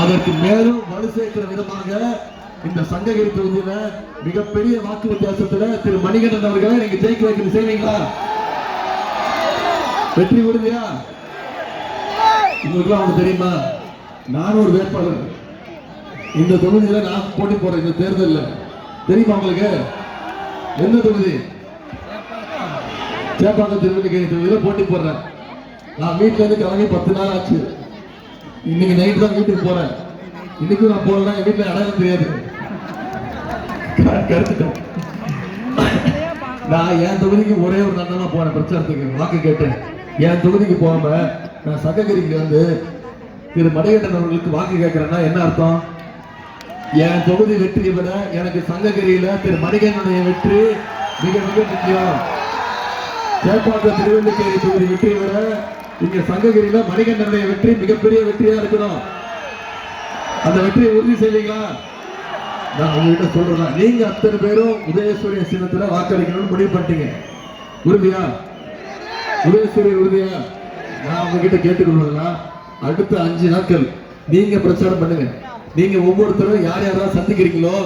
அதற்கு மேலும் வலு சேர்க்கிற விதமாக இந்த சங்ககிரி தொகுதியில மிகப்பெரிய வாக்கு வித்தியாசத்துல திரு மணிகண்டன் அவர்களை நீங்க ஜெயிக்க வைக்கிறது செய்வீங்களா? வெற்றி உறுதியா? உங்களுக்கு அவங்க தெரியுமா, நானும் ஒரு வேட்பாளர் இந்த தொகுதியில நான் போட்டி போறேன். இந்த தேர்தலில் தெரியுமா உங்களுக்கு? எந்த தொகுதி? சேப்பாக்கம் திருவள்ளிக்கேணி தொகுதியில போட்டி போடுறேன். நான் வீட்டுல இருந்து கிளம்பி 10 நாள் ஆச்சு. இன்னைக்கு நைட் தான் வீட்டுக்கு போறேன். இன்னைக்கும் நான் போறேன்னா என் வீட்டுல அடையாளம் தெரியாது. நான் என் தொகுதிக்கு ஒரே ஒரு நன்னா போனேன் பிரச்சாரத்துக்கு, வாக்கு கேட்டேன். என் தொகுதிக்கு போகாம நான் சங்ககிரிக்கு வந்து திரு மணிகண்டன் அவர்களுக்கு வாக்கு கேட்கிறேன்னா என்ன அர்த்தம்? என் தொகுதி வெற்றியை விட எனக்கு சங்ககிரியில திரு மணிகண்டனுடைய வெற்றி மிக மிக முக்கியம். சேப்பாக்கம் திருவள்ளிக்கேணி தொகுதி வெற்றியை விட இங்க சங்ககிரியில மணிகண்டனுடைய வெற்றி மிகப்பெரிய வெற்றியா இருக்கணும். அந்த வெற்றியை உறுதி செய்வீங்களா? நான் உங்ககிட்ட சொல்றேன், நீங்க அத்தனை பேரும் உதயசூரிய சின்னத்துல வாக்களிக்கணும்னு முடிவு பண்ணிட்டீங்க. உறுதியா? உதயசூரிய உறுதியா? நான் உங்ககிட்ட கேட்டுக்கொள்வதுனா அடுத்த 5 நாட்கள் நீங்க பிரச்சாரம் பண்ணுங்க. நீங்க ஒவ்வொருத்தரும் யார் யாரெல்லாம் சந்திக்கிறீங்களோ